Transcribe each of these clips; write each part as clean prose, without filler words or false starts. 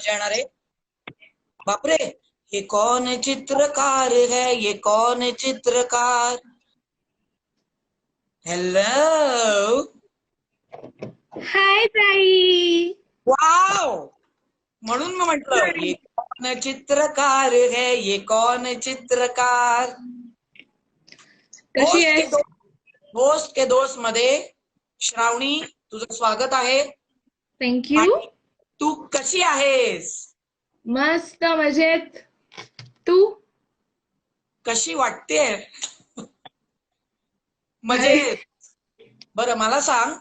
मजा येणार आहे. बापरे, ये कौन चित्रकार है, ये कौन चित्रकार. हेलो. हाय ताई. वाव. म्हणून मी म्हंटल ये कौन चित्रकार है, ये कौन चित्रकार. कशी आहेस? होस्ट के दोस्त मध्ये श्रावणी, तुझं स्वागत आहे. थँक्यू. तू कशी आहेस? मस्त मजेत. तू कशी वाटते? म्हणजे बरं मला सांग,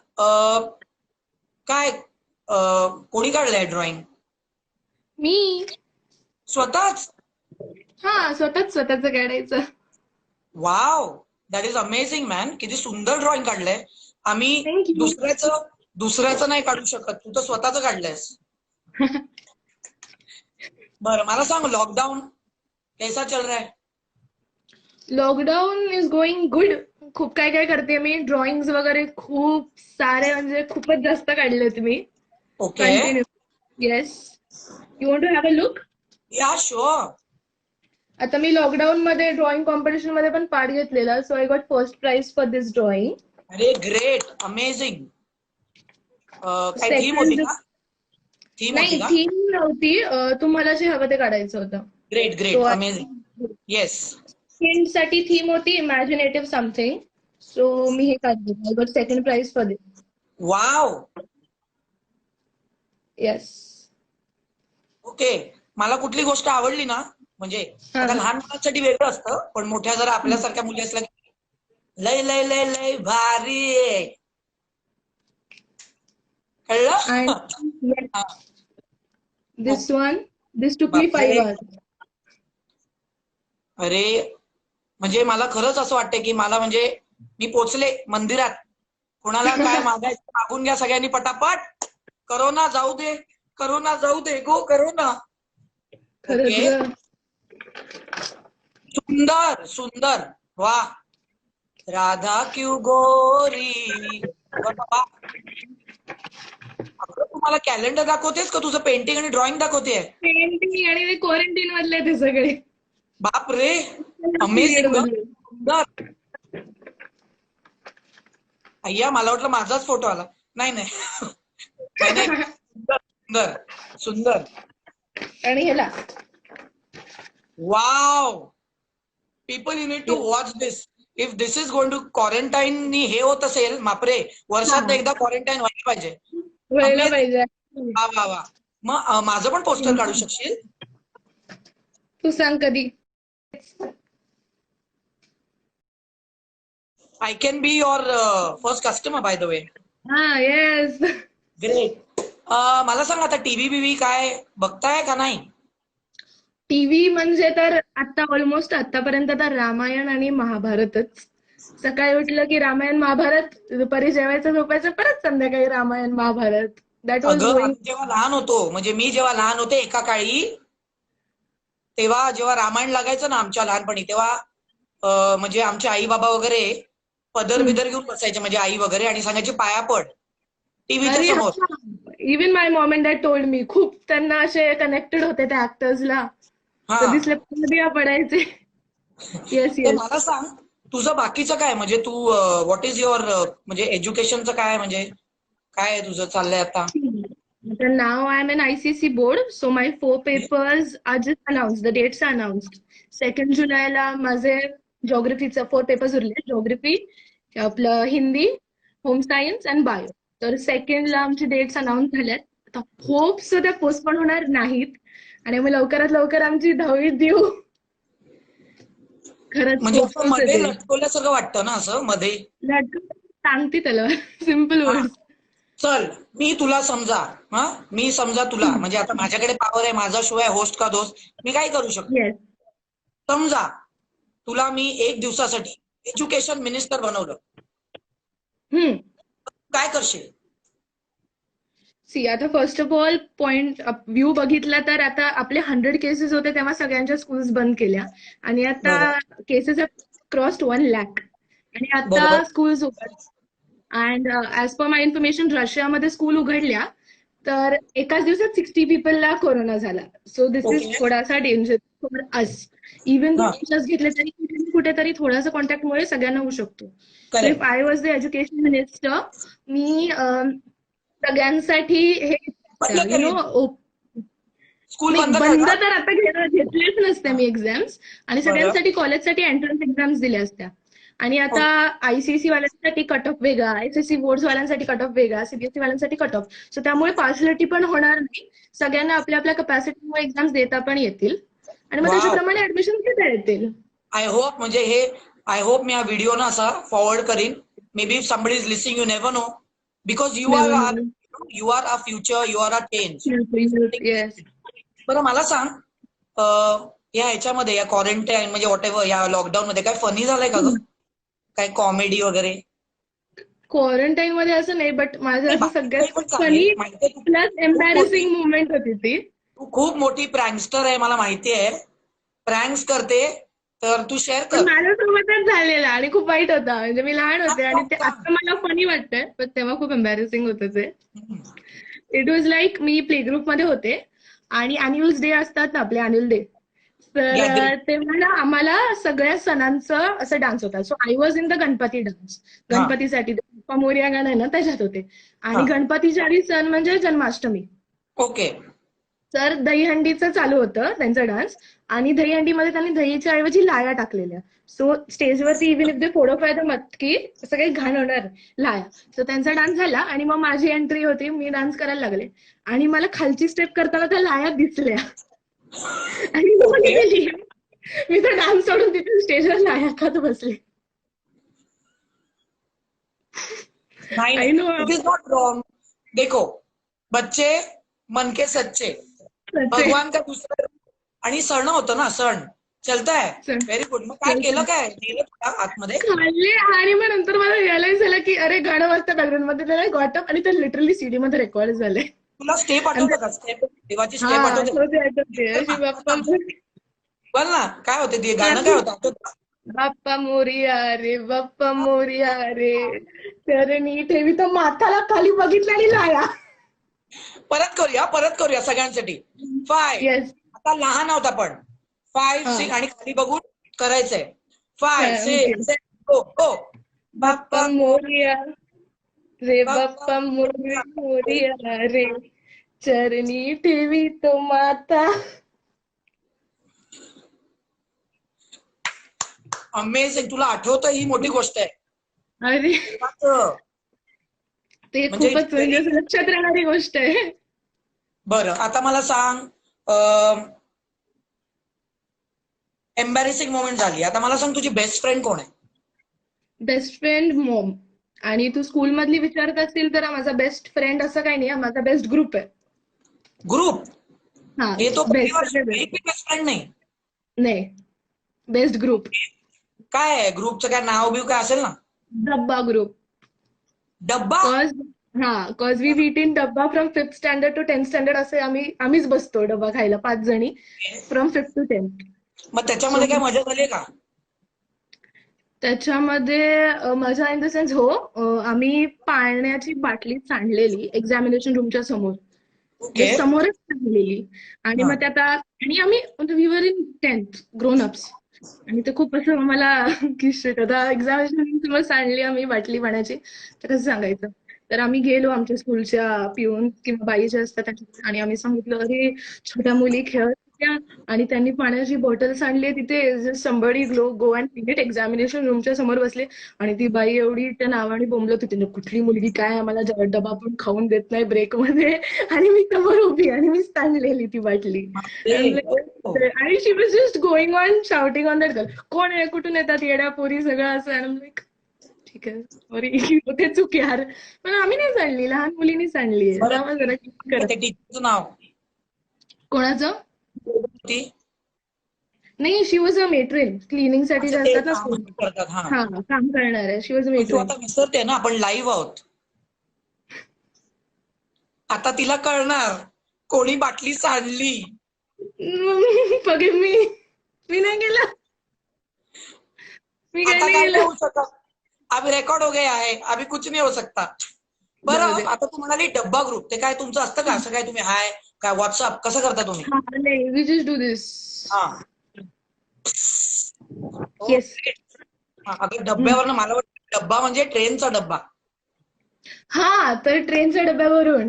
काय कोणी काढलंय ड्रॉइंग? मी स्वतःच? स्वतःच काढायचं. Wow, that is amazing man. किती सुंदर ड्रॉइंग काढलंय. आम्ही Thank you. दुसऱ्याचं नाही काढू शकत, तू तर स्वतःच काढलंयस. बरं मला सांग, लॉकडाऊन कैसा चल रहा है? Lockdown is going good. खूप काय करते मी. ड्रॉइंग्स वगैरे खूप सारे, म्हणजे खूपच जास्त काढले होते मी. Okay. Continue. Yes. You want to have a look? Yeah sure. आता मी लॉकडाऊन मध्ये ड्रॉइंग कॉम्पिटिशन मध्ये पण पार्ट घेतलेला. So I got first prize for this drawing. अरे ग्रेट, अमेझिंग. काय थीम होती का? नाही, थीम नव्हती. तुम्हाला जे हवं ते काढायचं होतं. Great great, amazing. Yes. Second साठी थीम होती इमॅजिनेटिव्ह समथिंग. सो मी हे काढलं. I got second prize for this. Wow. Yes. Okay. मला कुठली गोष्ट आवडली ना, म्हणजे आता लहान मुलांसाठी वेगळं असतं, पण मोठ्या जरा आपल्यासारख्या मुली असल्या की लय लय लय लय भारी आहे. कळलं? दिस टुक मी 5 hours. अरे म्हणजे मला खरंच असं वाटतंय की मला म्हणजे मी पोचले मंदिरात. कोणाला काय मागायचं मागून घ्या सगळ्यांनी पटापट. करोना जाऊ दे, करोना जाऊ दे, गो करोना. ओके. सुंदर सुंदर. वा. राधा क्यू गोरी. तुम्हाला कॅलेंडर दाखवतेस का तुझं पेंटिंग आणि ड्रॉइंग दाखवते? पेंटिंग आणि क्वारंटाईन मधले ते सगळे. बाप रे, अमेझिंग. अय्या, मला वाटलं माझाच फोटो आला. नाही नाही. सुंदर सुंदर. आणि ह्याला wow. People you need to watch this. If this is going to quarantine हे होत असेल, मापरे, वर्षात एकदा क्वारंटाईन व्हायला पाहिजे. वा वा वा. मग माझं पण पोस्टर काढू शकशील? तू सांग कधी. I can be your first customer, by the way. Yes. Great. मला सांग, आता टीव्ही बीव्ही काय बघताय का नाही? टीव्ही म्हणजे तर आता ऑलमोस्ट आतापर्यंत तर रामायण आणि महाभारतच. सकाळी उठलं की रामायण महाभारत, दुपारी जेवायचं झोपायचं, परत संध्याकाळी Ramayan Mahabharat. That was going. जेव्हा लहान होतो, म्हणजे मी जेव्हा लहान होते एका काळी, तेव्हा जेव्हा रामायण लागायचं ना आमच्या लहानपणी, तेव्हा म्हणजे आमचे आई बाबा वगैरे पदर बिदर घेऊन बसायचे, म्हणजे आई वगैरे, आणि सांगायचे पाया पड टीव्हीच्या समोर. Even my Maugham and dad told me. खूप त्यांना असे कनेक्टेड होते त्या ऍक्टर्सला. दिसले पडायचे. Yes yes. मला सांग, तुझं बाकीचं काय, म्हणजे तू व्हॉट इज युअर म्हणजे एज्युकेशनचं काय, म्हणजे काय तुझं चाललंय आता? Now I am in ICSE board, so my 4 papers are just announced. The dates are announced. 2nd जुलैला माझे जिओग्राफीचे 4 पेपर्स उरले. जिओग्राफी, आपलं Hindi, home science and bio. तर 2ndला आमचे डेट्स अनाऊन्स झाल्यात. आता होप सो त्या पोस्टपोन होणार नाहीत आणि मग लवकरात लवकर आमची 10वी देऊ. खरंच म्हणजे मध्ये लटकवल्यासारखं वाटतं ना, असं मध्ये सांगते त्याला सिम्पल वर्ड. चल, मी तुला समजा मी समजा तुला, म्हणजे आता माझ्याकडे पॉवर आहे, माझा शो आहे होस्ट का दोस्त, मी काय करू शकतो? समजा तुला मी 1 दिवसासाठी एज्युकेशन मिनिस्टर बनवलं, काय करशील? आता first of all point view बघितला तर आता आपले 100 केसेस होते तेव्हा सगळ्यांच्या स्कूल्स बंद केल्या आणि आता केसेस हॅव क्रॉस्ड 1 लाख आणि आता स्कूल्स उघडल्या. And as per my information रशियामध्ये स्कूल उघडल्या, तर एकाच दिवसात 60 पीपलला कोरोना झाला. So this is okay. थोडासा डेंजर फॉर अस. इव्हन हा, लस घेतले तरी कुठेतरी थोडासा कॉन्टॅक्टमुळे सगळ्यांना होऊ शकतो. So if correct. I was the education minister, मी सगळ्यांसाठी हे बंद यु करीन. नो स्कूल नाही, बंद बंद करणार. तर आता घेतलेच नसते मी एक्झाम्स. आणि बरं. सगळ्यांसाठी कॉलेजसाठी एंट्रन्स एक्झाम्स दिल्या असत्या. आणि आता ओके. आयसीएससी वाल्यांसाठी कट ऑफ वेगळा, एसएससी बोर्ड वाल्यांसाठी कट ऑफ वेगळा, सीबीएसई वाल्यांसाठी कट ऑफ. सो त्यामुळे पार्शलिटी पण होणार नाही. सगळ्यांना आपल्या आपल्या कपॅसिटीमुळे एक्झाम्स देता पण येतील आणि मग वाव. त्याच्याप्रमाणे ऍडमिशन घेता येतील. आय होप म्हणजे हे आय होप मी हा व्हिडिओ ना असा फॉरवर्ड करीन. May be somebody is listening, you never no, because Never know. You are a future, you are a change. Yes. बरं मला सांग, या ह्याच्यामध्ये या क्वारंटाईन म्हणजे वॉट एव्हर या लॉकडाऊन मध्ये काय फनी झालंय का ग? काय कॉमेडी वगैरे? क्वारंटाईन मध्ये असं नाही, बट माझं नाही, असं बाकी काही सगळ्यात पण चालेल. फनी माहितीये प्लस एम्बॅरेसिंग मुवमेंट होती ती. तू खूप मोठी प्रँकस्टर आहे, मला माहिती आहे. प्रँक्स करते, तर तू शेअर पण कर. माझ्यासोबतच झालेला आणि खूप वाईट होता. म्हणजे मी लहान होते आणि सांग ते सांग. आता मला फनी वाटतंय, पण तेव्हा खूप एम्बॅरेसिंग होतं ते. हम्म. It was like me play group मध्ये होते आणि अॅन्युअल डे असतात ना आपले अॅन्युअल डे. तर गॅदरिंग. तेव्हा ना आम्हाला सगळ्या सणांचं असं डान्स होता. So I was in the Ganpati dance. हा गणपतीसाठी बाप्पा मोरया गाणं आहे ना त्याच्यात होते. हा. आणि गणपतीच्या आधी सण म्हणजे जन्माष्टमी. ओके. तर दहीहंडीचं चालू होतं त्यांचा डान्स. आणि दहीहंडीमध्ये त्यांनी दहीच्या ऐवजी लाया टाकलेल्या. सो स्टेजवरती इव्हन इफ दे फोडोफाय द मटकी असं काही घाण होणार लाया. सो त्यांचा डान्स झाला आणि मग माझी एंट्री होती. मी डान्स करायला लागले आणि मला खालची स्टेप करताना त्या लाया दिसल्या आणि मग ओके. गेली. मी तर डान्स सोडून तिथे स्टेजवर लाया खात बसले. नाही आय नाही, no. It is not wrong. देखो, बच्चे मन के सच्चे, भगवान का दूसरा रूप. आणि सण होतं ना, सण चलताय. Very good. मग काय केलं, काय नेलं तुला आतमध्ये? खाल्ले आणि मग नंतर मला रिअलाइज झालं की अरे गाणं वाजतं बॅकग्राऊंड मध्ये, त्याला गॉटअप आणि ते लिटरली सीडी मध्ये रेकॉर्ड झालंय. तुला स्टेप आठवतं का? स्टेप, देवाची हा, स्टेप आठवते? आठवते कर अशी ना, कर बाप्पा ना. बोल ना, काय होते ते गाणं, काय होतं आठवतं? बाप्पा मोरिया रे, बाप्पा मोरिया रे, चरणी ठेवी तर माथाला खाली बघितलं आणि लाया. परत करूया सगळ्यांसाठी. 5. येस. आता लहान आहोत आपण. 5, 6 आणि खाली बघून करायचंय. 5, ओके. 6, 7 गो गो. बाप्पा मोरिया रे, बाप्पा बाप्पा मोरिया रे, चरणी ठेवी तो माथा. अमेझिंग. तुला आठवतं, ही मोठी गोष्ट आहे. अरे देवाचं. ते म्हणजे खूपच म्हणजे असं लक्षात राहणारी गोष्ट आहे. बरं, आता मला सांग, एम्बॅरेसिंग मोमेंट झाली. आता मला सांग, तुझी बेस्ट फ्रेंड कोण आहे? Best friend Maugham. आणि तू स्कूल मधली विचारत असतील तर माझा बेस्ट फ्रेंड असं काही नाही, माझा बेस्ट ग्रुप आहे. ग्रुप. हा, हे तो पहिली वर्ष, बेस्ट एक बेस्ट फ्रेंड नाही. नाही, बेस्ट ग्रुप. काय आहे ग्रुपचं, काय नाव बिव काय असेल ना? डब्बा ग्रुप. डब्बा. कॉज वी मीट इन डब्बा from 5th standard to 10th standard. असे आम्हीच बसतो डब्बा खायला 5 जणी फ्रॉम 5th to 10th. मग त्याच्यामध्ये काय मजा झाली का? त्याच्यामध्ये मजा इन द सेन्स हो, आम्ही पाण्याची बाटली सांडलेली एक्झामिनेशन रूमच्या समोर. ओके. समोरच सांडलेली. आणि हा. मग ते आता आणि आम्ही we were in 10th grown ups. आणि ते खूप असं मला की shit, आता एक्झामिनेशन समोर सांडली आम्ही बाटली पाण्याची, तर कसं सांगायचं. तर आम्ही गेलो आमच्या स्कूलच्या पिऊन किंवा बाई ज्या असतात त्यांच्याकडे आणि आम्ही सांगितलं अरे छोट्या मुली खेळत होत्या आणि त्यांनी पाण्याची बॉटल सांडली तिथे, somebody go and clean it. Examination रूमच्या समोर बसले आणि ती बाई एवढी त्या नावाने बोंबलत होती, कुठली मुलगी काय आम्हाला डबा पण खाऊन देत नाही ब्रेक मध्ये. आणि मी समोर उभी आणि मी सांडलेली ती बाटली. आणि she was just going on shouting on that girl, कोण आहे, कुठून येतात येड्या पोरी, सगळं असं. आणि लाईक ठीक आहे सॉरी, होते चूक यार. पण आम्ही नाही सांडली, लहान मुलींनी सांडली आहे. बरं, जावा जरा करा. त्या टीचरचं नाव? कोणाचं? ती नाही, शी वॉज अ मेट्रेन. क्लिनिंग साठी जे अच्छा, ते असतात ना काम स्कूल. करतात. हा. हा, काम करणार आहे. शी वॉज अ पण तू मेट्रेन. आता विसरते ना, आपण लाईव्ह आहोत. आता तिला कळणार कोणी बाटली सांडली. बघे मी नाही केलं. मी काही आता नाही काय नाही केलं. होऊ शकत. अभी रेकॉर्ड हो गया है, अभी कुछ नहीं हो सकता. बरं, जाऊ दे. आता तू म्हणाली डब्बा ग्रुप, ते काय तुमचं असतं का? असं काय तुम्ही हाय काय व्हॉट्सअप कसं करता तुम्ही? हा, नाही, वी जस्ट डू दिस. हा. येस. ओके. हा, अगं डब्यावरनं मला वाटतं डब्बा म्हणजे ट्रेनचा डब्बा. हा, तर ट्रेनच्या डब्यावरून.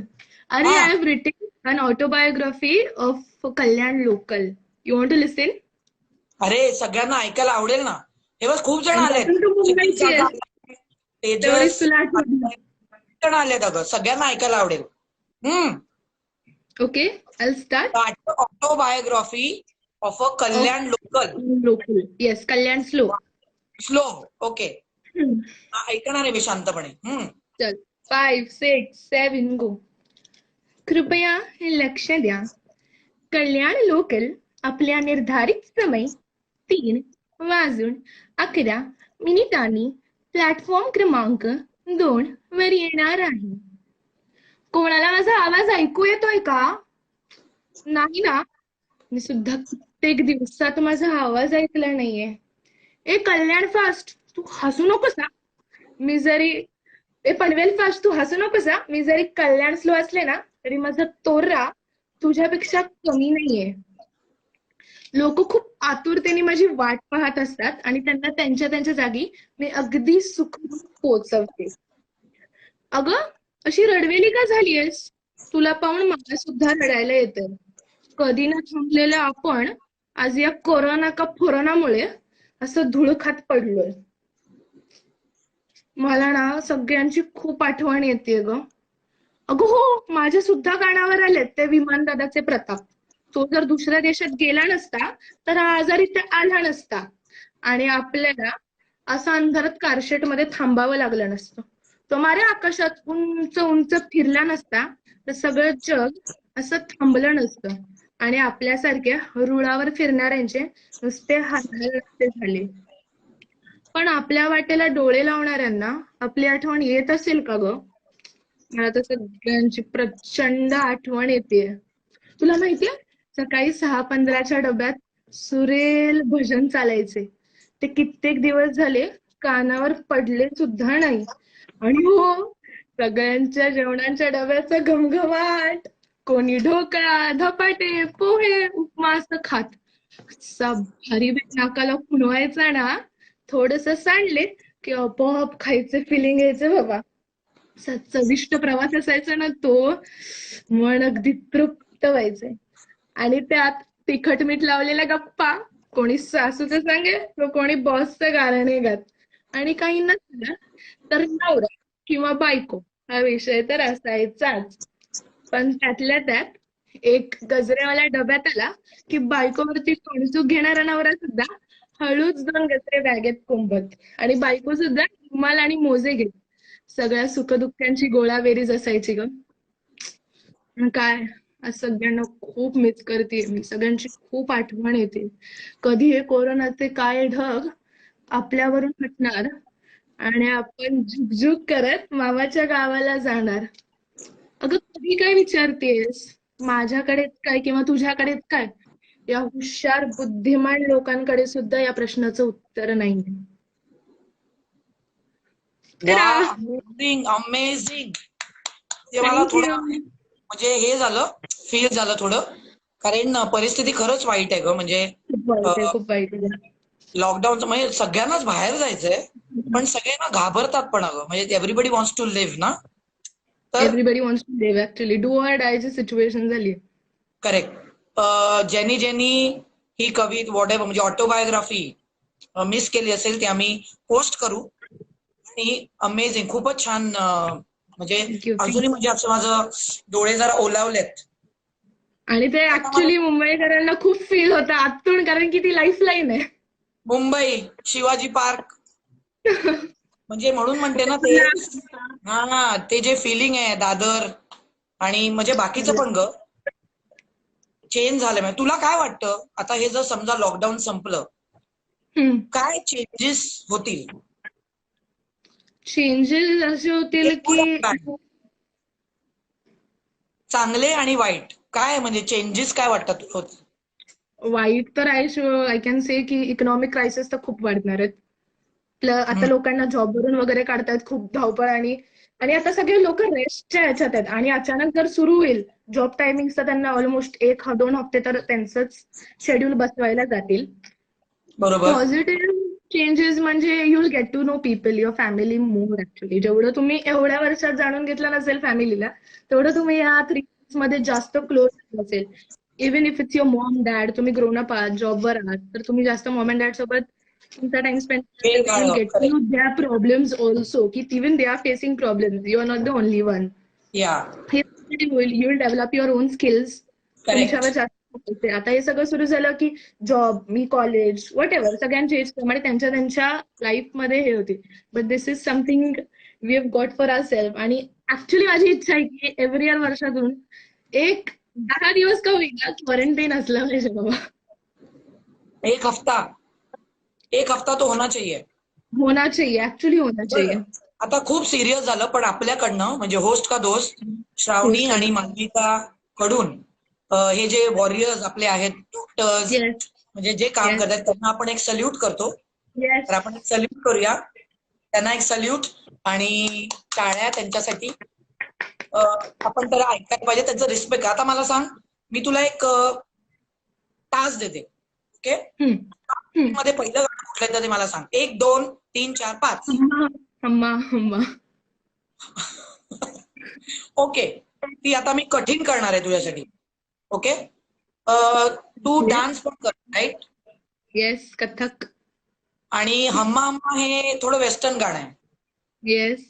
अरे, हा. I have written an autobiography of Kalyan local. You want to listen? अरे सगळ्यांना ऐकायला आवडेल ना. हे बस खूप जण आणि आलेत. त्यातून तू मुंबईची क्षितिज आहेस, आलाय, तेजस तेवढीच तुला आठवण. खूप जण आलेत अगं, सगळ्यांना ऐकायला आवडेल. Okay, I start. Autobiography of a of Kalyan local. Local. Yes, Kalyan slow. Slow. Okay. ऐकणार आहे मी शांतपणे. चल, 5, 6, 7, गो. कृपया हे लक्ष द्या. कल्याण लोकल आपल्या निर्धारित समय 3:11 प्लॅटफॉर्म क्रमांक 2 वर येणार आहे. कोणाला माझा आवाज ऐकू येतोय का? नाही ना? मी सुद्धा कित्येक दिवसात माझा आवाज ऐकला नाहीये. ए कल्याण फास्ट, तू हसू नकोस ना. मी जरी पनवेल फास्ट, तू हसू नकोस ना. मी जरी कल्याण स्लो असले ना तरी माझा तोरा तुझ्यापेक्षा कमी नाहीये. लोक खूप आतुरतेने माझी वाट पाहत असतात आणि त्यांना त्यांच्या त्यांच्या जागी मी अगदी सुखरूप पोहोचवते. अगं, अशी रडवेली का झालीयस? तुला पाहून मला सुद्धा रडायला येतंय. कधी ना थांबलेलं आपण आज या कोरोना का फोरोनामुळे असं धूळ खात पडलोय. मला ना सगळ्यांची खूप आठवण येते ग. अगं हो, माझ्या सुद्धा कानावर आलेत ते विमानदादाचे प्रताप. तो जर दुसऱ्या देशात गेला नसता तर हा आजार इथे आला नसता आणि आपल्याला असं अंधारात कारशेट मध्ये थांबावं लागलं नसतं. तो मारे आकाशात उंच उंच फिरला नसता तर सगळं जग असं थांबलं नसतं आणि आपल्यासारख्या रुळावर फिरणाऱ्यांचे नुसते हाल झाले. पण आपल्या वाटेला डोळे लावणाऱ्यांना आपली आठवण येत असेल का ग? मला तर सगळ्यांची प्रचंड आठवण येते. तुला माहितीये, सकाळी 6:15च्या डब्यात सुरेल भजन चालायचे. ते कित्येक दिवस झाले कानावर पडले सुद्धा नाही. आणि हो, सगळ्यांच्या जेवणाच्या डब्याचा घमघमाट. कोणी ढोकळा, धपाटे, पोहे, उपमा असं खात. असा भारी नाकाला खुणवायचा ना. थोडस सांडले की आपोआप खायचं फिलिंग यायचं बाबा. असा चविष्ट प्रवास असायचा ना तो. मन अगदी तृप्त व्हायचे. आणि त्यात तिखट मीठ लावलेल्या गप्पा. कोणी सासूचं सांगे तर कोणी बॉसचं गाणे गात. आणि काही नसलं तर नवरा किंवा बायको हा विषय तर असायचाच. पण त्यातल्या त्यात एक गजरेवाल्या डब्यात आला की बायकोवरती सोणसूक घेणारा नवरा सुद्धा हळूच 2 गजरे बॅगेत कोंबत आणि बायको सुद्धा रुमाल आणि मोजे घेत. सगळ्या सुखदुःखांची गोळाबेरीज असायची ग. पण काय, आज सगळ्यांना खूप मिस करते मी. सगळ्यांची खूप आठवण येते. कधी हे कोरोनाचे काय ढग आपल्यावरून हटणार आणि आपण झुकझुक करत मामाच्या गावाला जाणार. अगं, कधी काय विचारतेस? माझ्याकडेच काय किंवा तुझ्याकडेच काय? या हुशार बुद्धिमान लोकांकडे सुद्धा या प्रश्नाचं उत्तर नाहीये. वा, तडा! Amazing amazing. ते मला थँक्यू. थोडं म्हणजे हे झालं, फील झालं थोडं. कारण परिस्थिती खरंच वाईट आहे ग. म्हणजे खूप वाईट आहे, खूप वाईट आहे. लॉकडाऊनचं म्हणजे सगळ्यांनाच बाहेर जायचंय पण सगळ्यांना घाबरतात पण अगं. म्हणजे एव्हरीबडी वॉन्ट्स टू लिव्ह ना. तर everybody wants to live actually. Do or डायची सिच्युएशन झाली. करेक्ट. ज्यांनी ज्यांनी ही कविता वॉटेवर म्हणजे ऑटोबायोग्राफी मिस केली असेल ते आम्ही पोस्ट करू. आणि अमेझिंग, खूपच छान. म्हणजे थँक्यू. अजूनही म्हणजे असं माझं डोळे जरा ओलावलेत. आणि ते आता मला ऍक्च्युली मुंबईकरांना खूप फील होतं आतून, कारण की ती लाईफ लाईन आहे. मुंबई शिवाजी पार्क म्हणजे म्हणून म्हणते ना ते. हा, ते जे फिलिंग आहे दादर आणि म्हणजे बाकीचं पण ग चेंज झालं. म्हणजे तुला काय वाटतं आता हे जर समजा लॉकडाऊन संपलं काय चेंजेस होतील? चेंजेस असे होतील एक good and की bad. चांगले आणि वाईट काय म्हणजे चेंजेस काय वाटतात तुला? वाईट तर आहे. आय कॅन से की इकॉनॉमिक क्रायसिस तर खूप वाढणार आहेत. आता लोकांना जॉबवरून वगैरे काढतायत, खूप धावपळ आणि आणि आता सगळे लोक रेस्टच्या ह्याच्यात आहेत आणि अचानक जर सुरू होईल जॉब टायमिंग तर त्यांना ऑलमोस्ट 1-2 हफ्ते तर त्यांचंच शेड्यूल बसवायला जातील. बरोबर. पॉझिटिव्ह चेंजेस म्हणजे you will get to know people your family more actually. जेवढं तुम्ही एवढ्या वर्षात जाणून घेतलं नसेल फॅमिलीला तेवढं तुम्ही या 3 months मध्ये जास्त क्लोज असेल. Even if it's your Maugham dad, तुम्ही ग्रोन अप आहात, जॉबवर आहात, तर तुम्ही जास्त मॉम अँड डॅड सोबत तुमचा टाइम स्पेंड वेळ यू विल घालव. Get to correct. No there problems also की even they are facing problems, you are not the only one. Yeah. हे होईल, you will develop your own skills. Correct. तुमच्यावर जास्त focus आहे. आता हे सगळं सुरू झालं की जॉब, मी कॉलेज, वट एव्हर सगळ्यांचे एज प्रमाणे त्यांच्या त्यांच्या लाईफमध्ये हे होते. But this is something we have got for our self. आणि ऍक्च्युली माझी इच्छा आहे की एव्हरी इयर वर्षातून एक 10 दिवस का होईना क्वारंटाईन असलं पाहिजे बाबा. एक हफ्ता. एक हफ्ता तो होना चाहिए. होना चाहिए, ऍक्च्युली होना बरं, चाहिए. आता खूप सिरियस झालं, पण आपल्याकडनं म्हणजे होस्ट का दोस्त श्रावणी होस्ट आणि मालविका कडून हे जे वॉरियर्स आपले आहेत, डॉक्टर्स, येस, म्हणजे जे काम येस, करतात त्यांना आपण एक सल्यूट करतो. येस. तर आपण एक सल्यूट करूया त्यांना, एक सल्यूट आणि टाळ्या त्यांच्यासाठी. आपण तर ऐकायला पाहिजे त्यांचं रिस्पेक्ट. आता मला सांग, मी तुला एक टास्क देते. ओके, मध्ये पहिलं गाणं कुठलं येतं ते मला सांग. 1, 2, 3, 4, 5. हम्मा हम्मा हम्मा. ओके, ती आता मी कठीण करणार आहे तुझ्यासाठी. ओके, तू डान्स पण कर, राईट? येस, कथक. आणि हम्मा हम्मा हे थोडं वेस्टर्न गाणं आहे. येस.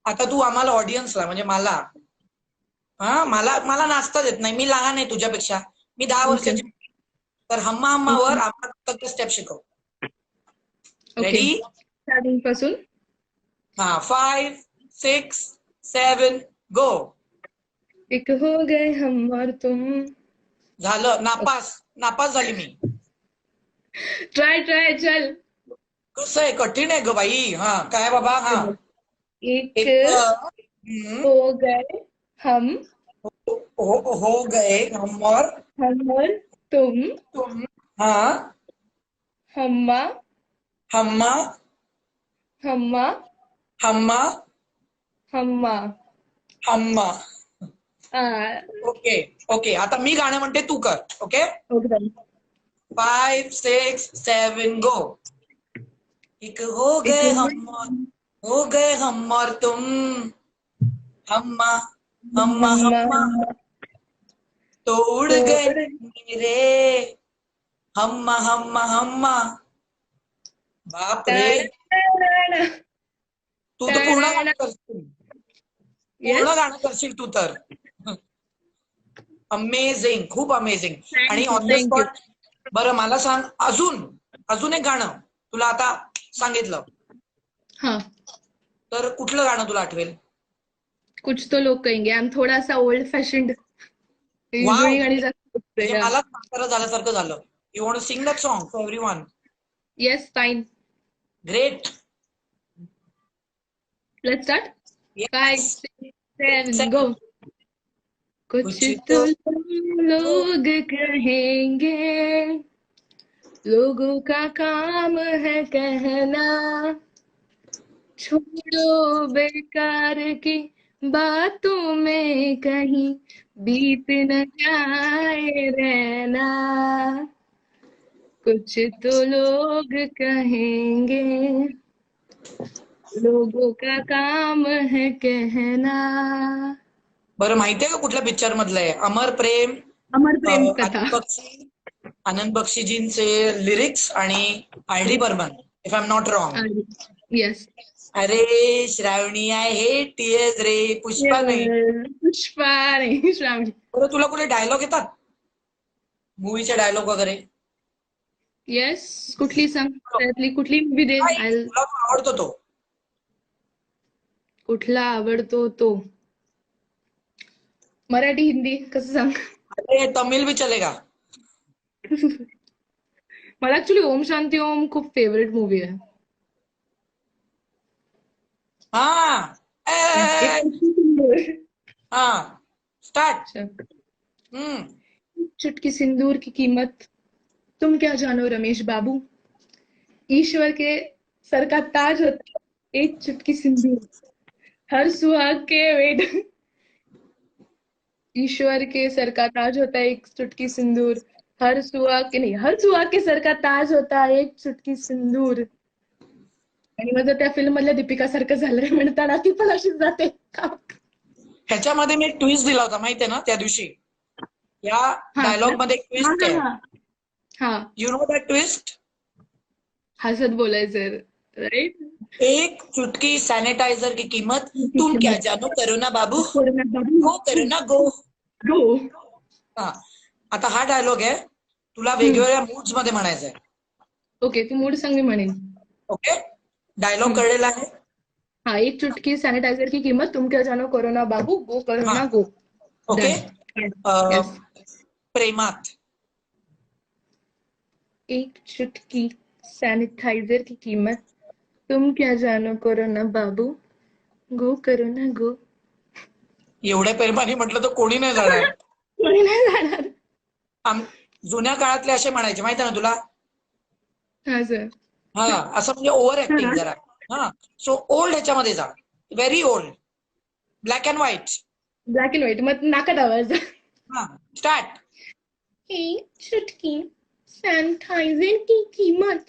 आता तू आम्हाला ऑडियन्सला म्हणजे मला मला मला नाचताच येत नाही, मी लहान आहे तुझ्यापेक्षा, मी 10 ओके. वर्षाची. तर हम्मा हम्मावर आम्हाला स्टेप शिकव. Okay, ready? स्टार्टिंग पासून. हा, 5, 6, 7 गो. एक हो गए हम और तुम. झालं, नापास. नापास झाली मी. ट्राय ट्राय चल. कसं आहे, कठीण आहे ग बाई. हा, काय बाबा? हा, एक एक हो गए हम हो गए हम और और तुम. तुम. हा, हम्मा हम्मा हम्मा हम्मा हम्मा. हम्मा. आ, ओके ओके, आता मी गाणं म्हणते, तू कर. Okay, okay. 5, 6, 7 गो. एक एक हो गए हम और तुम. हम्मा हम्मा हम्मा हम्मा, तो उड़ गए तोड़. मेरे. हम्मा हम्मा हम्मा. बाप रे, टाळा. तू तर पूर्ण गाणं करशील. पूर्ण येस, गाणं करशील तू तर. अमेझिंग, खूप अमेझिंग. आणि thank you on the thank you. Spot. बरं, मला सांग, अजून अजून एक गाणं तुला आता सांगितलं हाँ, तर कुठलं गाणं तुला आठवेल? कुछ तो लोग कहेंगे आई एम थोड़ा सा ओल्ड फॅशन्ड. वाव, जुनी गाणी जास्त म्हणजे ऐकते. मलाच म्हातारं झाल्यासारखं झालं. You want to sing that song for everyone? Yes, fine. Great. Let's start. 5, yes. 6, 7 go. कुछ कुछ तो तो लोग कहेंगे, लोगों का काम है कहना, छोड़ो बेकार की बातों में कहीं बीत न जाए रहना. कुछ तो लोग कहेंगे, लोगों का काम है कहना. बरं, माहितीये का कुठल्या पिक्चर मधलं आहे? अमर प्रेम. अमर प्रेम कथा. आनंद बक्षीजींचे लिरिक्स आणि R D Burman, if I am not wrong. Yes. अरे श्रावणी, आय हेट टीयर्स रे. पुष्पा नाही. पुष्पा नाही, श्रावणी. बरं, तुला कुठे डायलॉग येतात, मूवीचे डायलॉग वगैरे? येस, कुठली सांग, त्यातली कुठली मूवी दे. तुला तो आवडतो तो? कुठला आवडतो तो? मराठी, हिंदी, कसं सांग? अरे तमिळ भी चलेगा. मला ऍक्च्युली ओम शांती ओम खूप फेवरेट मूवी आहे. हा, हा, स्टार्ट. चुटकी सिंदूर की कीमत तुम क्या जानो रमेश बाबू. ईश्वर के सर का ताज होता एक चुटकी सिंदूर. हर सुहाग के वेट ईश्वर के सर का ताज होता है एक चुटकी सिंदूर. हर सुहाग के नाही, हर सुहाग के सर का ताज होता है एक चुटकी सिंदूर. आणि माझं त्या फिल्म मधल्या दीपिका सारखं झालंय म्हणताना ती पण अशीच जाते. ह्याच्यामध्ये मी एक ट्विस्ट दिला होता माहितीये ना त्या दिवशी. या हा डायलॉग मध्ये एक हा ट्विस्ट हा आहे. हा हा यू नो दॅट ट्विस्ट? हसत बोलायचं राईट. एक चुटकी सॅनिटायझर की कीमत तुम क्या जानो करोना बाबू गो करोना गो. गो. हा, आता हा डायलॉग आहे, तुला वेगवेगळ्या मूड्स मध्ये म्हणायचा आहे. ओके, तू मूड सांग मी म्हणेन. ओके, डायलॉग कळलेला आहे? हाँ, एक चुटकी सैनिटाइजर की कीमत तुम क्या जानो कोरोना बाबू गो कोरोना हाँ. गो. ओके. Done. Yes. प्रेमात एक चुटकी सैनिटाइजर की कीमत तुम क्या जानो कोरोना बाबू गो कोरोना गो. एवढ्या प्रेमाने म्हटलं तर कोणी नाही जाणार. कोणी नाही जाणार. जुन्या काळातले असे म्हणायचे माहिती आहे ना तुला? हा सर. हा, असं म्हणजे ओव्हर ऍक्टिंग जरा. हा, सो ओल्ड ह्याच्यामध्ये जा, very old, black and white. Black and white मग नाकात आवाज. हा, स्टार्ट. एक चुटकी सैनिटाइजर की कीमत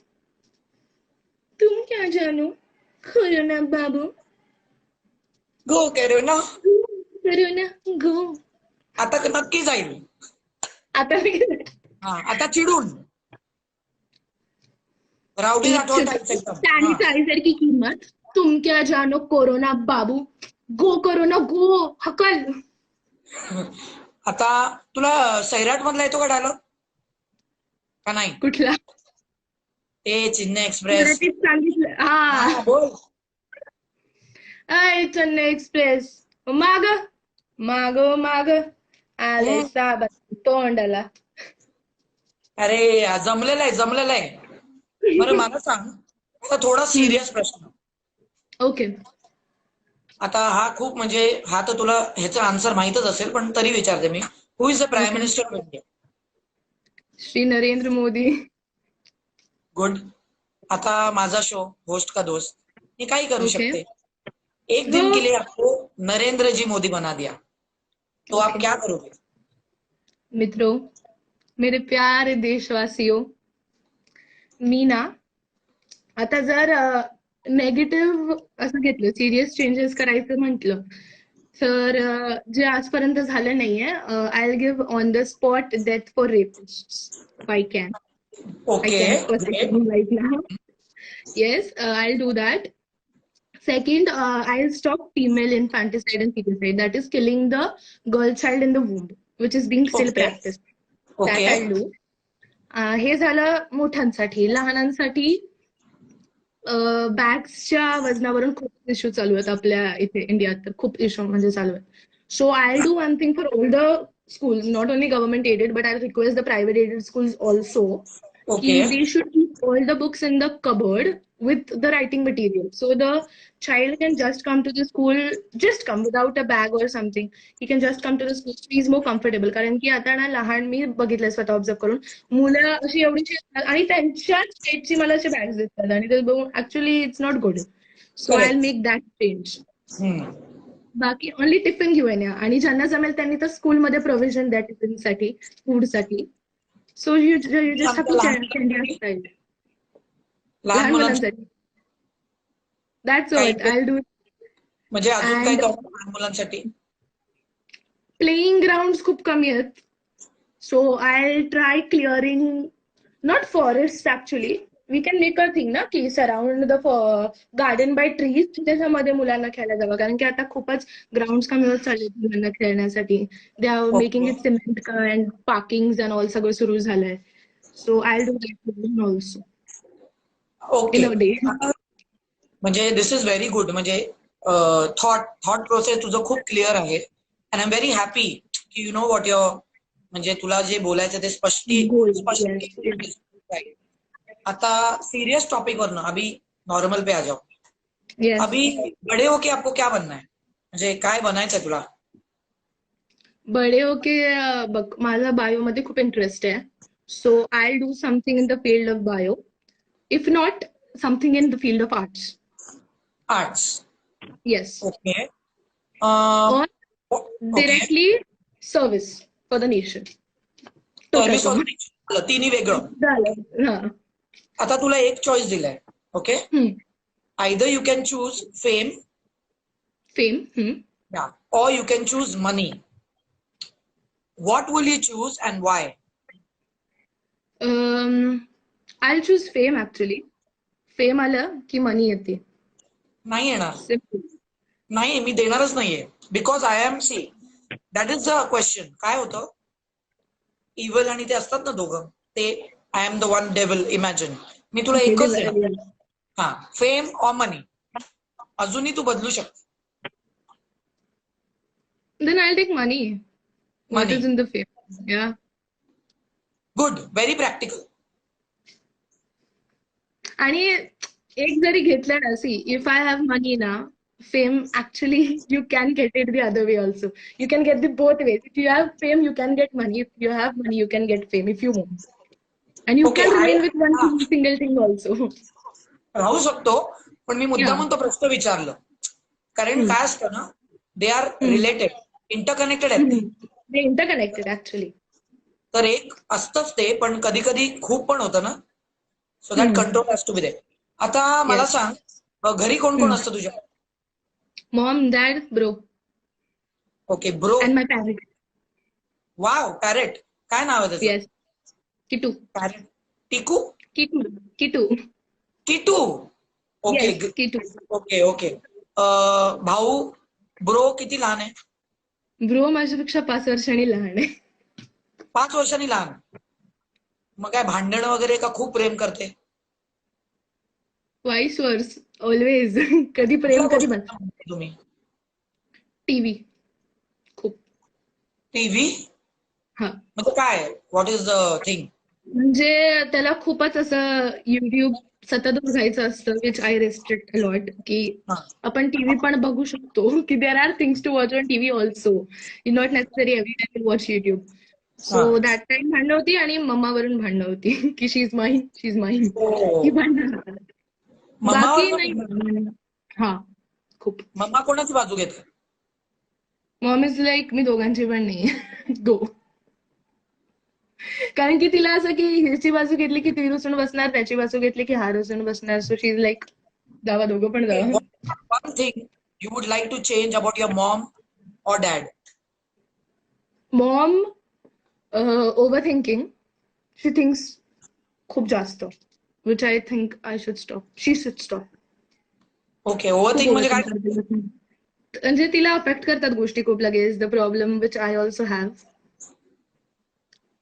तुम क्या जानो कोरोना बाबू गो करोना. कोरोना गो. आता नक्की जाईल. आता हा, आता चिडून रावडी राठोड टाईप एकदम. हा. सैनिटाइजर की कीमत तुम क्या जानो कोरोना बाबू गो कोरोना गो हकल. आता तुला सैराट मधला येतो का डायलॉग का नाही? कुठला? ए चेन्नई एक्सप्रेस. मराठीत सांगितलं. हा, हा, बोल. अय चेन्नई एक्सप्रेस माग माग माग आले साबण तोंडाला. अरे जमलेलं आहे, जमलेलं आहे. बरं मला सांग, आता थोडा सिरियस प्रश्न. ओके. आता हा खूप म्हणजे हा तर तुला ह्याचा आन्सर माहितच असेल, पण तरी विचारते मी. Who is the prime minister of India? Shri Narendra Modi. Good. आता माझा शो होस्ट का दोस्त, मी काही करू Okay. शकते. एक दिन के लिए आपको नरेंद्र जी मोदी बना दिया, तो आप क्या करोगे? मित्रों, मेरे प्यारे देशवासियों, मी ना आता जर नेगेटिव्ह असं घेतलं, सिरियस चेंजेस करायचं म्हटलं तर जे आजपर्यंत झालं नाहीये, I will give on the spot death for rapists if I can. Okay, right now. Yes, I'll do that. Second, I'll stop female infanticide and feticide. That is killing the girl child in the womb, which is being still Okay. practiced. That okay. I'll do. हे झालं मोठ्यांसाठी. लहानांसाठी बॅग्सच्या वजनावरून खूप issue चालू आहेत आपल्या इथे इंडियात, तर खूप इश्यू म्हणजे चालू आहेत. So I do one thing for all the schools, not only government aided, but I'll request the private aided schools also. Okay. They should keep all the books in the cupboard with the writing material. So the child can just come to the school, just come without a bag or something. He can just come to the school. He is more comfortable. कारण की आता ना लहान मी बघितलंय स्वतः observe करून, मुलं अशी एवढीशी आणि त्यांच्याच स्टेटची मला असे बॅग्स दिसतात आणि ते बघून actually it's not good. So I Correct. Make that change. बाकी ओनली टिफिन घेऊन या आणि ज्यांना जमेल त्यांनी तर स्कूलमध्ये प्रोव्हिजन द्या टिफिनसाठी, फूडसाठी. So you just have to change your style. लहान मुलांसाठी दॅट्स ऑल आय डू. म्हणजे अजून काय करू लहान मुलांसाठी? प्लेइंग ग्राउंड खूप कमी आहेत. So I try clearing not forest actually. We can make a thing ना की surround the garden by trees, त्याच्यामध्ये मुलांना खेळायला जावं. कारण की आता खूपच ग्राउंड कमी होत चालले मुलांना खेळण्यासाठी. They are making it cement and parking and all सगळं सुरू झालंय. So I do that also okay. In a day. म्हणजे दिस इज व्हेरी गुड. म्हणजे थॉट प्रोसेस तुझं खूप क्लिअर आहे. And I am very happy की यू नो व्हॉट युअर, म्हणजे तुला जे बोलायचं ते स्पष्ट. आता सीरियस टॉपिक वरनं अभी नॉर्मल पे आ जाओ. अभी बड़े होके आपको क्या बनना है, म्हणजे काय बनायचंय तुला? बडे होके बघ, माझा बायोमध्ये खूप इंटरेस्ट आहे. So I do something in the field of bio, if not something in the field of arts. Arts. Yes. Okay Or okay directly service for the nation. Service Total. Organization तिन्ही वेगळं. झालं. हा. आता तुला एक choice दिलाय. Okay either you can choose fame Fame. or you can choose money. What will you choose and why? I'll choose fame actually. Fame आलं की मनी येते. नाही येणार. Simple. नाही मी देणारच नाहीये. Because I am see that is the question. काय होतं इव्हल आणि ते असतात ना दोघं ते I am the one devil imagine. मी तुला Okay, एकच divide, देणार. yeah. हा फेम ऑर मनी. अजूनही तू बदलू शकते. Then I'll take money. What Money. is in the fame? Yeah. Good very practical. आणि एक जरी घेतलं ना, see, if I have money ना, fame actually you can get it the other way also. You can get the both ways. If you have fame, you can get money. If you have money, you can get fame if you want. And you Okay, can remain with one हा, single thing also. राहू शकतो पण मी मुद्दामून Yeah. तो प्रश्न विचारलं कारण काय असतं ना they are Hmm. Related interconnected आहेत ते. They're interconnected actually. तर एक असतंच ते पण कधी कधी खूप पण होतं ना so that control has to be there. आता मला Yes. सांग घरी कोण कोण असतं तुझ्या? Mom, dad, bro, okay bro. and my parrot. Wow parrot. काय नाव आहे त्याचं? Yes. Kitu. Parrot. Tiku. Kitu. Kitu. Kitu. Okay Yes, Kitu. Okay okay. भाऊ ब्रो किती लहान आहे? Bro माझ्यापेक्षा 5 वर्षांनी लहान आहे. 5 वर्षांनी लहान. मग काय भांडण वगैरे का खूप प्रेम करते? Vice versa. Always. कधी प्रेम कुठल्या कधी बन. गोष्टींना म्हणते तुम्ही? टीव्ही. खूप. टीव्ही हा. म्हणजे काय व्हॉट इज द थिंग? म्हणजे त्याला खूपच असं युट्यूब सतत बघायचं असतं विच आय रेस्ट्रिक्ट लॉट की हा. आपण टीव्ही पण बघू शकतो की there are things to watch on TV also. You not necessary every time watch YouTube. So that time भांडणं होती आणि मम्मावरून भांडणं होती की शी इज माईन शी इज माईन ही भांडणं. बाकी नाही. मम्मा हा खूप. मम्मा कोणाची बाजू घेते? मॉम इज लाईक मी दोघांची पण नाही. गो. कारण की तिला असं की हिची बाजू घेतली की ती रुसून बसणार त्याची बाजू घेतली की हा रुसून बसणार. सो शी इज लाईक जावा दोघं पण जावा. One thing you would like to change about your mom और dad? Mom over thinking. She thinks खूप जास्त which I think I should stop. She should stop. Okay over think म्हणजे काय? म्हणजे तिला अफेक्ट करतात गोष्टी खूप लगेच. The problem which I also have.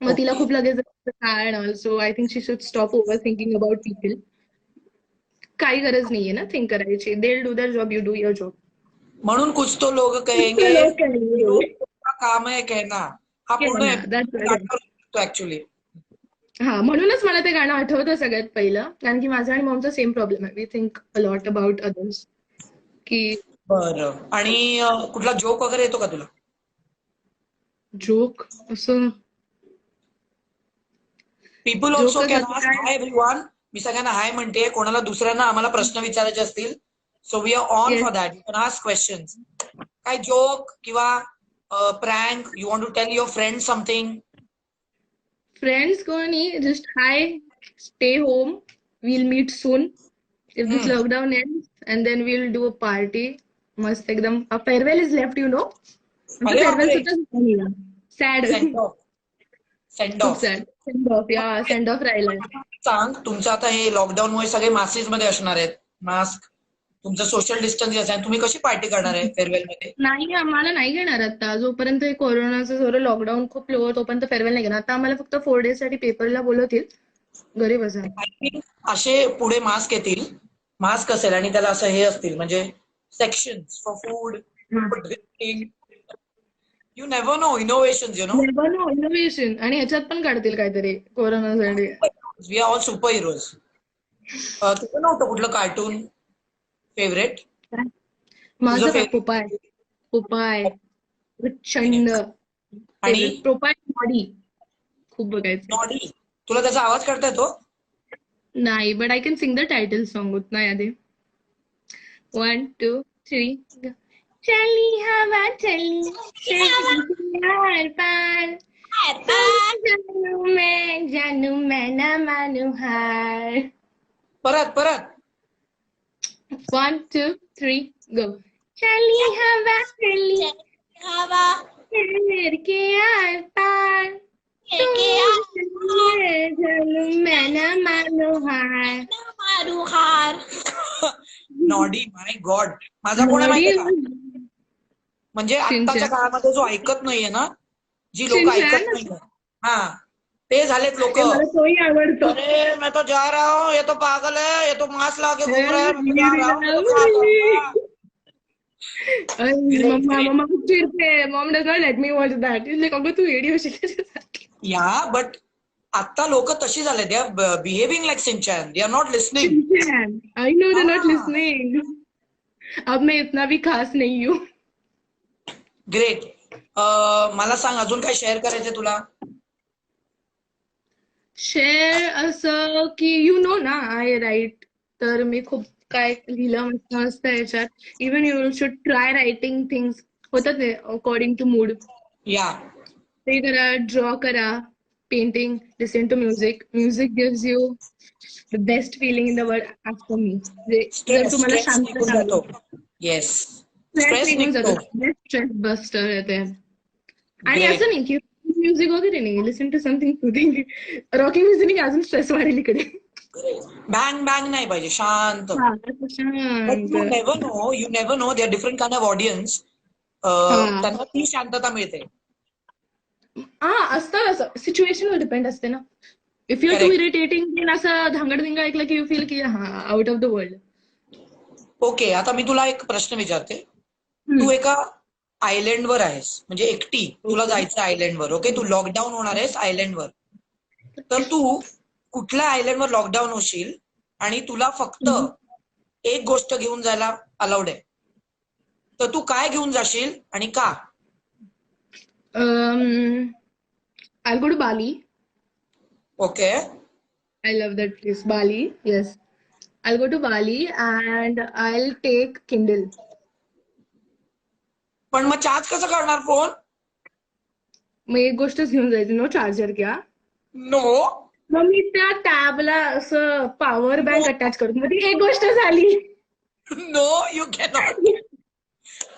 मग तिला खूप लगेच काय also I think she should stop over thinking about people. काही गरज नाहीये ना थिंक करायची. They will do there job. You do your job. म्हणून कुछ तो लोग कहेंगे का काम है कहना. हा पूर्ण ऍक्च्युली. हा म्हणूनच मला ते गाणं आठवतं सगळ्यात पहिलं कारण की माझा आणि मॉमचा सेम प्रॉब्लेम आहे. We think a lot about others. की बरं आणि कुठला जोक वगैरे येतो का तुला? जोक असं people joke also can ask hi everyone. मी सगळ्यांना हाय म्हणते. कोणाला दुसऱ्यांना आम्हाला प्रश्न विचारायचे असतील so we are on for that. You can ask questions. काय जोक किंवा prank you want to tell your friend something? Friends कोणी just hi stay home will meet soon if this lockdown ends and then will do a party. मस्त एकदम. Farewell is left you know. अरे farewell बापरे. सुद्धा sad. Send off. Send खूप of. Sad. Send off. या send off राहिलाय. सांग तुमचं आता हे लॉकडाऊनमुळे सगळे मासेस मध्ये असणार आहेत. मास्क तुमचं सोशल डिस्टन्स असेल. तुम्ही कशी पार्टी करणार आहे फेअरवेल मध्ये? नाही आम्हाला नाही घेणार आता. जोपर्यंत हे कोरोनाचं थोडं लॉकडाऊन खूप लो तोपर्यंत फेअरवेल नाही घेणार. आता आम्हाला फक्त 4 days साठी पेपरला बोलवतील. घरी बसा. आय थिंक असे पुढे मास्क येतील. मास्क असेल आणि त्याला असं हे असतील म्हणजे sections for food for drinking. You never know. Innovations you know. Innovation. आणि ह्याच्यात पण काढतील काहीतरी कोरोनासाठी. We are all super heroes. तुझं नव्हतं कुठलं कार्टून फेवरेट? माझं काय पोपाय. पोपाय प्रचंड आणि पोपाय बॉडी खूप बघायचं. नॉडी. तुला त्याचा आवाज काढता येतो? नाही but I can sing the title song. उतना याद आहे. 1 2 3 go. चली हवा चली चली यार पार जानू मैं ना मानू हार. परत 1 2 3 go. चली हवा चली हवा शहर के आर पार जानू मैं ना मानू हार. मारू हार. नॉडी, माय गॉड. माझा कोण आहे माहितीये का? म्हणजे सिंचन. आत्ताच्या काळामध्ये जो ऐकत नाहीये ना, जी लोक सिंचन? ऐकत नाहीये, हा, ते झालेत लोक. मला तोही आवडतो. अरे मैं तो जा रहा हूँ, ये तो पागल है, ये तो मास्क लगा के घूम रहा है, मैं तो जा रहा हूँ, मैं तो क्या करूँगा? मम्मा खूप चिडते. Maugham does not let me watch that. Is like अगं तू येडी होशील. या बट आता लोक तशी झाले, दे आर बिहेविंग लाईक सिंचन, they are not listening. I know they not हाँ. लिसनिंग. अब मैं इतना भी खास नहीं हूँ. ग्रेट. मला सांग अजून काय शेअर करायचंय तुला? शेअर असं की यू नो ना आय राईट, तर मी खूप काय लिहिलं मस्त याच्यात. Even you should try writing things. होतात ते अकॉर्डिंग टू मूड. या ते करा, ड्रॉ करा, painting, listen to music. Music gives you the best feeling in the world as for me. जर तुम्हाला स्ट्रेस निघून शांतता जातो. येस, स्ट्रेस स्ट्रेस निघून जातो. निघतो. स्ट्रेस बस्टर येते. आणि Great. असं नाही की म्युझिक वगैरे नाही, लिसन to something soothing. Rocking music अजून स्ट्रेस वाढेल इकडे. बँग बँग नाही पाहिजे, शांत. हा, असं बट शांत. You never no, they are different kind of audience. हा. त्यांना ती शांतता मिळते. असतं असं सिच्युएशनवर डिपेंड असते ना. If you are to Correct. Irritating असं धांगड ऐकलं की यू फील की हा out of the world. Okay, आता मी तुला एक प्रश्न विचारते. तू एका आयलंडवर आहेस, म्हणजे एकटी तुला जायचं आयलंडवर. ओके, तू लॉकडाऊन होणार आहेस आयलंडवर. तर तू कुठल्या आयलंडवर लॉकडाऊन होशील आणि तुला फक्त एक गोष्ट घेऊन जायला अलाउड आहे, तर तू काय घेऊन जाशील आणि का? I'll go to Bali. Okay, I love that place. Bali, yes. I'll go to Bali and I'll take Kindle. पण मग चार्ज कसं करणार फोन? मग एक गोष्टच घेऊन जायची, नो चार्जर घ्या. नो, मग मी त्या टॅबला असं पॉवर बँक अटॅच करतो. मग ती एक गोष्ट झाली. No you cannot.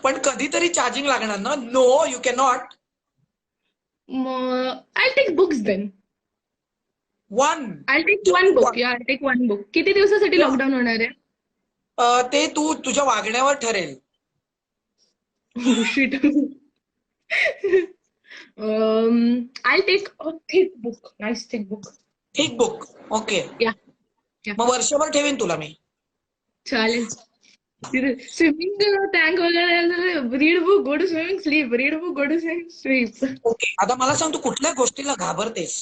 पण कधीतरी चार्जिंग लागणार ना. No you cannot. मग I'll take books then. I'll take one book. Yeah, I'll take one book. किती दिवसासाठी लॉकडाऊन होणार आहे? ते तू तुझ्या वागण्यावर ठरेल. Oh shit. I'll take a thick book. Nice thick book. Thick book. Okay, Yeah. मग वर्षभर ठेवीन तुला मी. चालेल. स्विमिंग टँक वगैरे. Read book, go to swimming, sleep. Read book, go to swimming, sleep. Okay, आता मला सांग, तू कुठल्या गोष्टीला घाबरतेस?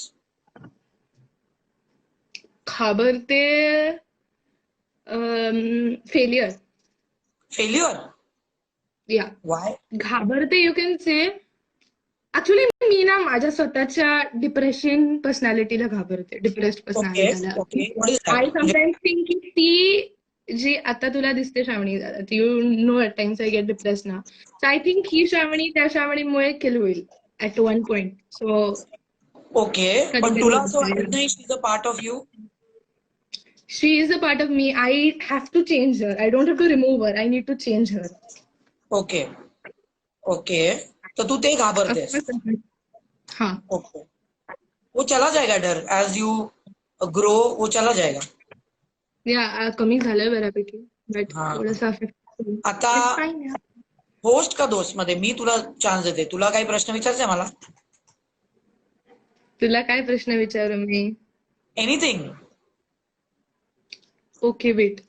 घाबरते फेलियर. फेल्युअर? Yeah, why? घाबरते यू कॅन से. ऍक्च्युली मी ना माझ्या स्वतःच्या डिप्रेशन पर्सनॅलिटीला घाबरते. डिप्रेस्ड ओके पर्सनॅलिटीला. Okay, what is I that? Sometimes think की ती जी आता तुला दिसते श्रावणी, you know at times I get depress ना. सो आय थिंक ही श्रावणी त्या श्रावणीमुळे किल होईल at one point. So okay, पण तुला असं वाटत नाही she is a part of you? she is a part of me. I have to change her. I don't have to remove her. I need to change her. Okay okay, तर तू ते घाबरतेस. हाँ. Okay, वो चला जाएगा डर. Age you grow वो चला जाएगा. या कमी झालंय बऱ्यापैकी, बट हा. थोडंसं अफेक्ट. आता होस्ट का दोस्त मध्ये मी तुला चान्स देते. तुला काही प्रश्न विचारायचे मला? तुला काय प्रश्न विचारू मी? एनिथिंग. Okay wait.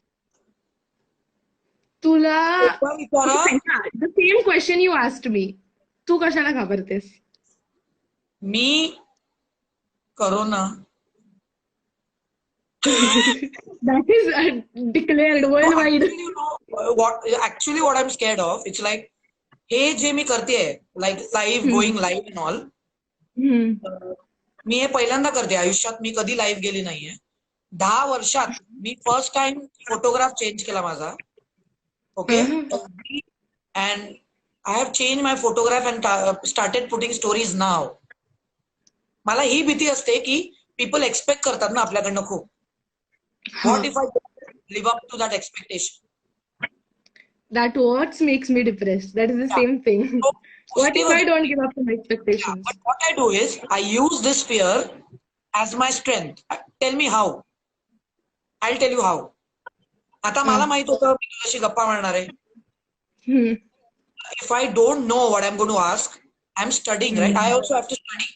तुला विचारा. The same question you asked me. तू कशाला घाबरतेस? मी corona. That is declared worldwide. Actually what I'm scared of, it's like हे जे मी करते, like live going live and all, मी हे पहिल्यांदा करते आयुष्यात. मी कधी लाईव्ह गेली नाहीये. 10 वर्षात मी फर्स्ट टाइम फोटोग्राफ चेंज केला माझा. Okay? Uh-huh. And I have changed my photograph and started putting stories now. मला ही भीती असते की people expect करतात ना आपल्याकडनं खूप. What if I don't live up to that expectation? That what makes me depressed. That is the Yeah. same thing. So, What if I mostly- don't give up to my Yeah, expectations? but what I do is I use this fear as my strength. Tell me how. I'll tell you how. आता मला माहित होतं मी तुझ्याशी गप्पा मारणार आहे. Hmm. If I don't know what I'm going to ask, I'm studying, right? I also have to study.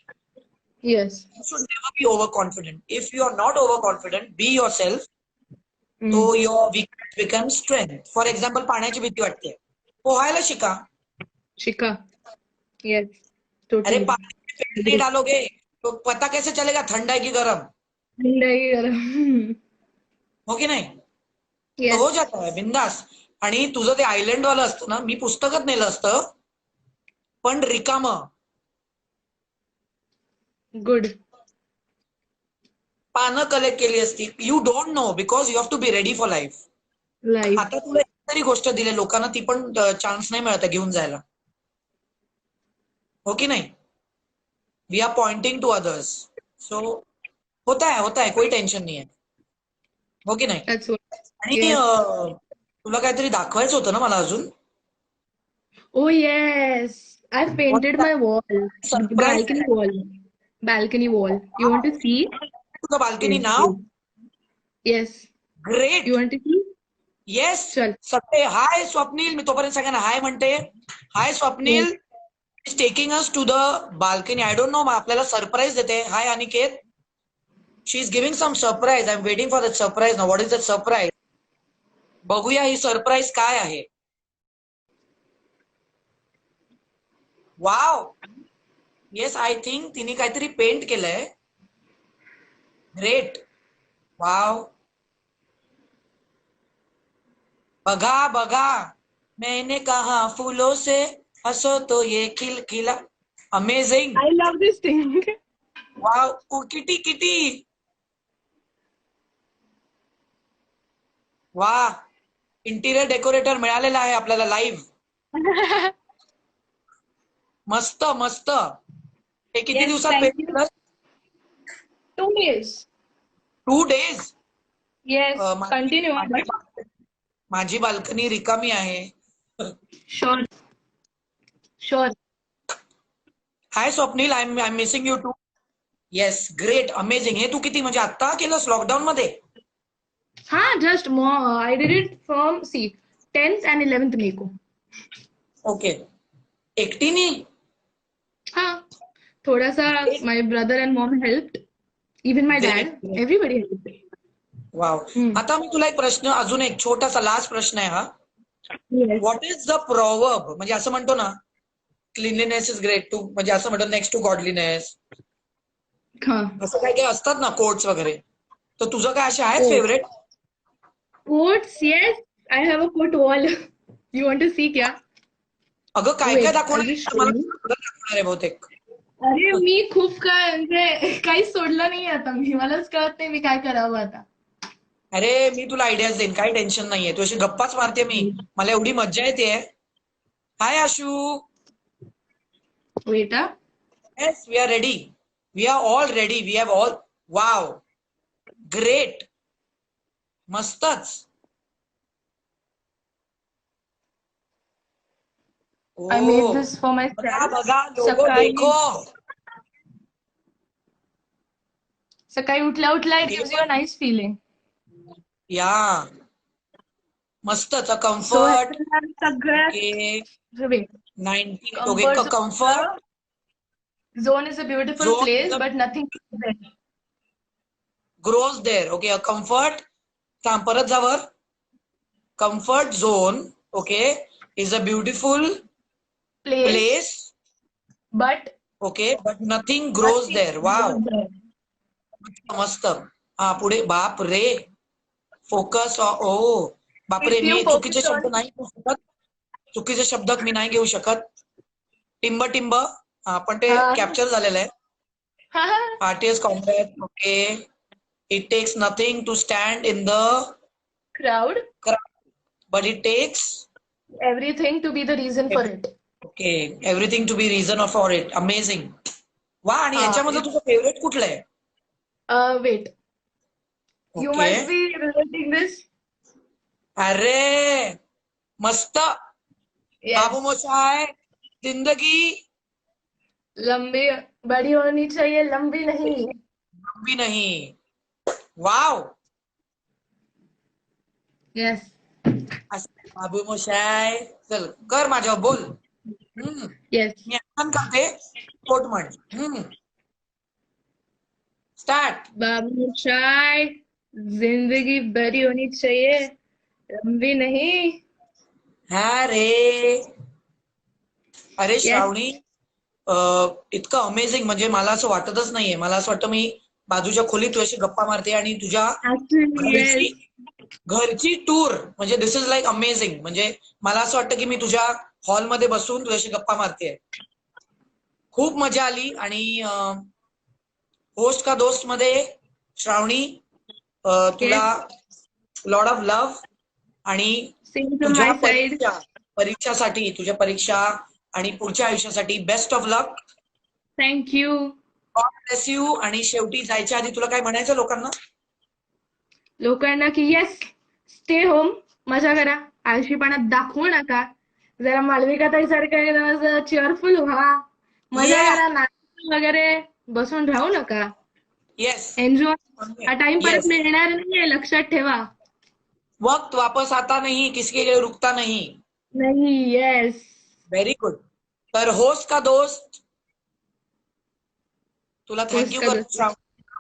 Yes. You should never be overconfident. If you are not overconfident, be yourself. Hmm. So your weakness becomes strength. For example, पाण्याची भीती वाटते. पोहायला शिका. Shika. Yes. अरे Totally. पानी में पैर नहीं डालोगे तो पता कैसे चलेगा ठंडा है कि गर्म? Hmm. हो की नाही? तो Yes. हो जाता है बिंदास. आणि तुझं ते आयलंड वालं असतं ना, मी पुस्तकच नेलं असतं पण रिकामं. Good. पानं कलेक्ट केली असती. You don't know because you have to be ready for life. Life. आता तुला एक तरी गोष्ट दिली लोकांना ती पण चान्स नाही मिळत घेऊन जायला. हो की नाही? We are pointing to others. So होता है कोई टेन्शन नाही आहे. हो की नाही? That's what. आणि Yes. तुला काहीतरी दाखवायचं होतं ना मला अजून. Oh yes. I've painted my wall. Surprise. Balcony wall. Balcony wall. You want to see? तुझं बाल्कनी Yes. नाव Yes. Great. You want to see? Yes. चल. सगळे हाय स्वप्नील. मी तोपर्यंत सगळ्यांना हाय म्हणते. Hi Swapnil is taking us to the balcony. I don't know आपल्याला surprise देते. Hi Aniket. She is giving some surprise. I am waiting for that surprise ना. What is that surprise? बघूया ही सरप्राईज काय आहे. वाव. येस आय थिंक तिने काहीतरी paint केलंय. ग्रेट. वाव. बघा बघा मैंने कहा फूलों से हंसो तो ये खिलखिला. Amazing. I love this thing. Wow. Kitty kitty. वा. इंटिरियर डेकोरेटर मिळालेला आहे आपल्याला लाईव्ह. मस्त मस्त. हे किती Yes, दिवसात thank पेंट you. केलं? 2 days. 2 days. Yes. Continue. But माझी बाल्कनी रिकामी आहे. sure. Sure. Hi Swapnil. I am missing you too. Yes great amazing. हे तू किती म्हणजे आता केलंस लॉकडाऊन मध्ये? Just more. I did it from 10th and 11th May को. ओके. एकटीने? थोड़ा सा my brother and mom helped. Even my Great, dad. great. Everybody helped. Wow. हम्म. आता मी तुला एक प्रश्न अजून एक छोटासा लास्ट प्रश्न आहे हा. Yes. What is the proverb? म्हणजे असं म्हणतो ना क्लिनलीनेस इज ग्रेट टू म्हणजे असं म्हणतो नेक्स्ट टू गॉडलीनेस. असं काय काय असतात ना कोट्स वगैरे. तर तुझं काय असे आहेत Oh. Favourite? Quotes, yes. I have a quote wall. You want to see क्या? अगं काय Wait, काय दाखवणार I'll आहे? just show मला you. दाखवणार आहे बहुतेक. अरे मी खूप काय म्हणजे काहीच सोडलं नाही आता मी. मलाच कळत नाही मी काय करावं आता. अरे मी तुला आयडियाज देईन. काही टेन्शन नाहीये. तू अशी गप्पाच मारते मी. मला एवढी मज्जा येते. Hi Ashu. Wait, yes we are ready. We are all ready. We have all. Wow. Great. मस्तच. I made oh. this for बघा myself. बघा लोगो सकाळी देखो. सकाळी उठल्या उठल्या it gives you a nice feeling. या. मस्तच. अ So कम्फर्ट. ह्याच्यात सगळ्यात okay. wait. 90. Okay comfort Zone is a beautiful Zone place, is a- but nothing is there. grows there. Okay a comfort. परत जावर. Comfort zone. Okay is a beautiful Place, place. but okay but nothing grows nothing there. Wow. grows there. मस्त. हा पुढे. बाप रे. Focus. ओ बापरे. If you me focus चुकीचे शब्द on- नाही घेऊ शकत. चुकीचे शब्द मी नाही घेऊ शकत. टिंब टिंब. हा पण ते हा. कॅप्चर झालेलं आहे. Artist compact. Okay. It takes nothing to stand in the Crowd, crowd, but it takes everything to be the reason for it. Okay, everything to be reason for it. Amazing. वा, आणि हा, याच्यामध्ये तुझं favourite कुठलं आहे? wait. You okay. must be relating this. अरे मस्त. Yes. बाबू मोशाय, जिंदगी लंबी बड़ी होनी चाहिए, लंबी नहीं. लंबी नहीं. वाव. Yes. बाबू मोशाय, चल कर माझ्यावर बोल. Yes. मी आठवण करते, कोट म्हण. स्टार्ट. बाबू शाय, जिंदगी बड़ी होनी चाहिए, लंबी नहीं. हा रे. अरे Yes. श्रावणी, इतकं अमेझिंग, म्हणजे मला असं वाटतच नाहीये. मला असं वाटतं मी बाजूच्या खोलीत तुझ्याशी गप्पा मारते आणि तुझ्या Actually, yes. घरची टूर, म्हणजे दिस इज लाईक अमेझिंग. म्हणजे मला असं वाटतं की मी तुझ्या हॉलमध्ये बसून तुझ्याशी गप्पा मारते. खूप मजा आली. आणि होस्ट का दोस्त मध्ये श्रावणी, तुला लॉट ऑफ लव्ह. आणि Same to तुझ्या my side. परीक्षासाठी, तुझ्या परीक्षा आणि पुढच्या आयुष्यासाठी best of luck. Thank you. God bless you. आणि शेवटी जायच्या आधी तुला काय म्हणायचं लोकांना? लोकांना की येस, स्टे होम, मजा करा, आळशीपणा दाखवू नका, जरा मालविकाताई सारखं चेअरफुल व्हा, मजा Yeah. करा, नाच वगैरे बसून राहू नका. येस. एन्जॉय. हा टाइम परत Yes. मिळणार नाहीये, लक्षात ठेवा. वक्त वापस आता नहीं, किसी के लिए रुकता नहीं. नाही. येस. Very good. तर होस्ट का दोस्त, तुला Host थँक्यू का कर. दोस्त.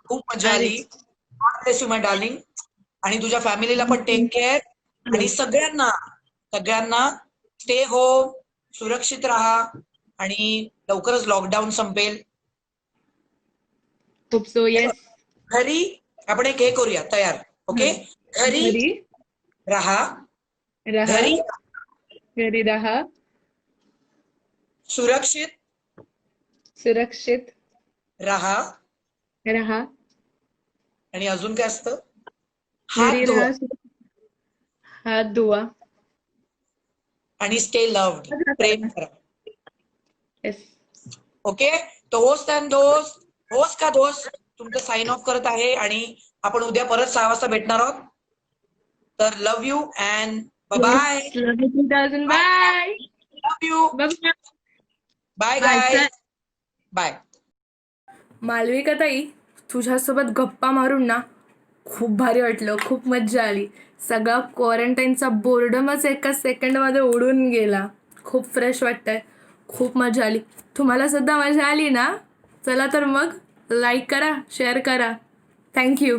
खूप मजा आली. अरे. God bless you my darling. आणि तुझ्या फॅमिलीला पण टेक केअर. आणि सगळ्यांना स्टे होम, सुरक्षित राहा. आणि लवकरच लॉकडाऊन संपेल. Hope so. येस. घरी आपण एक हे करूया तयार. ओके. घरी घरी राहा. राहा. घरी घरी राहा. सुरक्षित सुरक्षित राहा. राहा. आणि अजून काय असतं? हात घरी धुवा. राहा. हात धुवा. आणि स्टे लव्ड. प्रेम करा. येस. ओके. तो होस्ट का दोस्त तुमचं साइन ऑफ करत आहे. आणि आपण उद्या परत 6 वाजता भेटणार आहोत. तर love you and bye. Love you 2000. Bye. Love you. Bye. Bye Bye. Guy. Bye. मालविकाताई, तुझ्यासोबत गप्पा मारून ना खूप भारी वाटलं, खूप मज्जा आली. सगळा क्वारंटाईनचा बोर्डमच एका सेकंडमध्ये उडून गेला. खूप फ्रेश वाटतंय, खूप मजा आली. तुम्हाला सुद्धा मजा आली ना? चला तर मग लाईक करा, शेअर करा. थँक्यू.